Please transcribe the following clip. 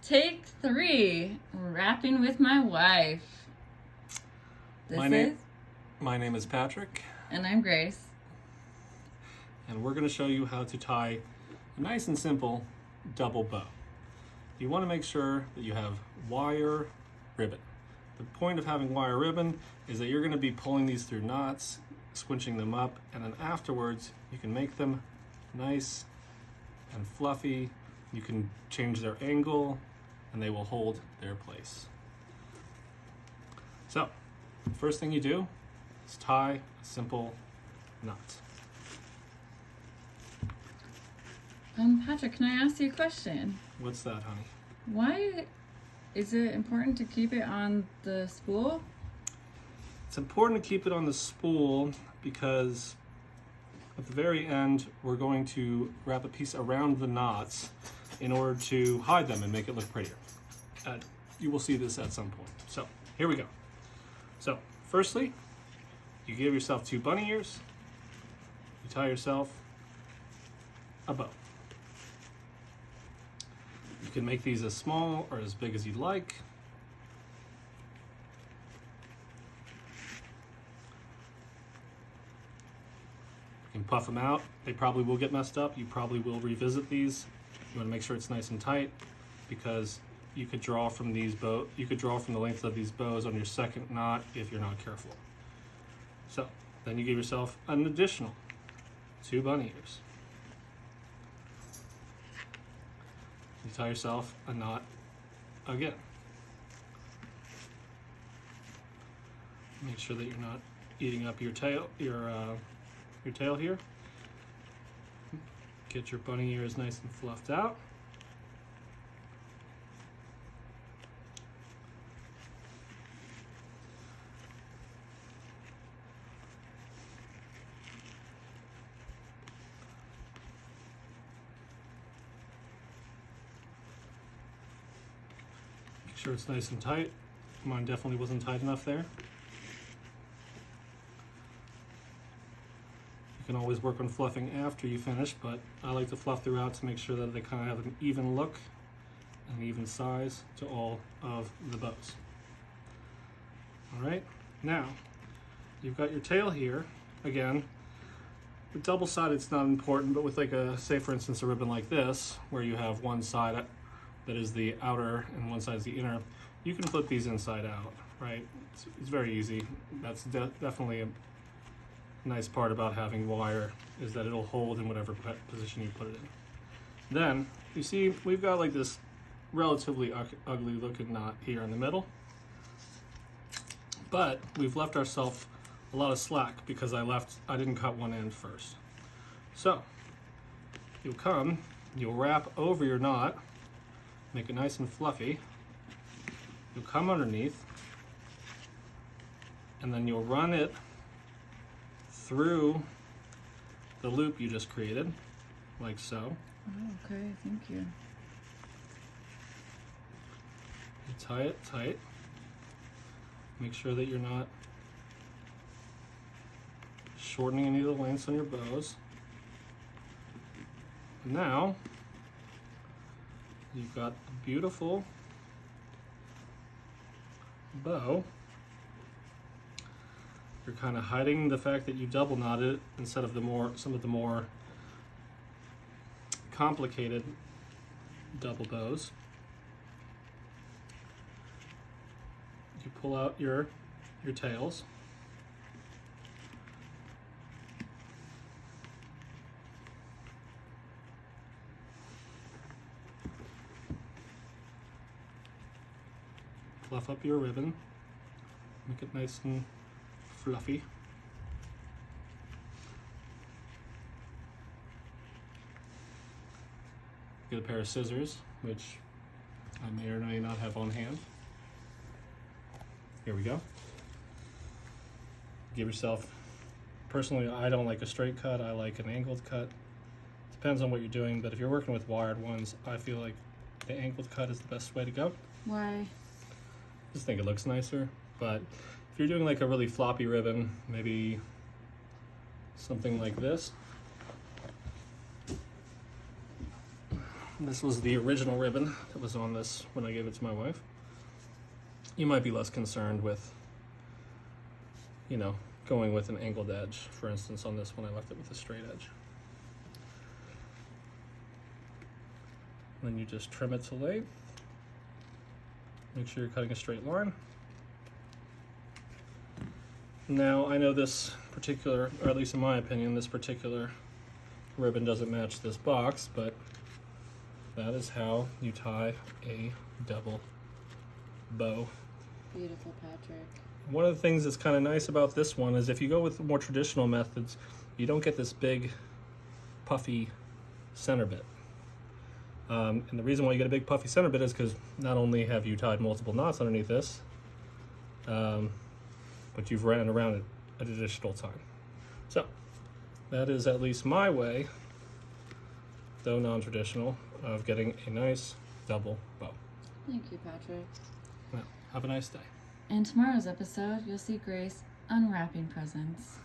Take 3, wrapping with my wife. My name is Patrick, And I'm Grace. and we're going to show you how to tie a nice and simple double bow. You want to make sure that you have wire ribbon. The point of having wire ribbon is that you're going to be pulling these through knots, squinching them up, and then afterwards you can make them nice and fluffy. You can change their angle and they will hold their place. So, first thing you do is tie a simple knot. Patrick, can I ask you a question? What's that, honey? Why is it important to keep it on the spool? It's important to keep it on the spool because at the very end we're going to wrap a piece around the knots in order to hide them and make it look prettier. You will see this at some point. So here we go. So firstly, you give yourself 2 bunny ears, you tie yourself a bow. You can make these as small or as big as you'd like. You can puff them out. They probably will get messed up. You probably will revisit these. You want to make sure it's nice and tight because you could draw from these the length of these bows on your second knot if you're not careful. So then you give yourself an additional 2 bunny ears. You tie yourself a knot again. Make sure that you're not eating up your tail here. Get your bunny ears nice and fluffed out. Make sure it's nice and tight. Mine definitely wasn't tight enough there. You can always work on fluffing after you finish, but I like to fluff throughout to make sure that they kind of have an even look and an even size to all of the bows. All right, now you've got your tail here. Again, with double-sided it's not important, but with like say for instance a ribbon like this, where you have one side that is the outer and one side is the inner, you can flip these inside out, right? It's very easy. That's definitely a nice part about having wire, is that it'll hold in whatever position you put it in. Then you see we've got like this relatively ugly looking knot here in the middle, but we've left ourselves a lot of slack because I didn't cut one end first. So you'll wrap over your knot, make it nice and fluffy. You'll come underneath and then you'll run it through the loop you just created, like so. Oh, okay, thank you. You tie it tight. Make sure that you're not shortening any of the lengths on your bows. Now, you've got a beautiful bow. You're kind of hiding the fact that you double knotted instead of some of the more complicated double bows. You pull out your tails. Fluff up your ribbon. Make it nice and fluffy. Get a pair of scissors, which I may or may not have on hand. Here we go. Give yourself, personally I don't like a straight cut, I like an angled cut. Depends on what you're doing, but if you're working with wired ones, I feel like the angled cut is the best way to go. Why? Just think it looks nicer, but if you're doing like a really floppy ribbon, maybe something like this, This was the original ribbon that was on this when I gave it to my wife. You might be less concerned with, you know, going with an angled edge. For instance, on this one, I left it with a straight edge. Then you just trim it to length. Make sure you're cutting a straight line. Now, I know this particular, or at least in my opinion, this particular ribbon doesn't match this box, but that is how you tie a double bow. Beautiful, Patrick. One of the things that's kind of nice about this one is if you go with more traditional methods, you don't get this big, puffy center bit. And the reason why you get a big puffy center bit is because not only have you tied multiple knots underneath this, but you've ran it around it an additional time. So that is at least my way, though non-traditional, of getting a nice double bow. Thank you, Patrick. Well, have a nice day. In tomorrow's episode, you'll see Grace unwrapping presents.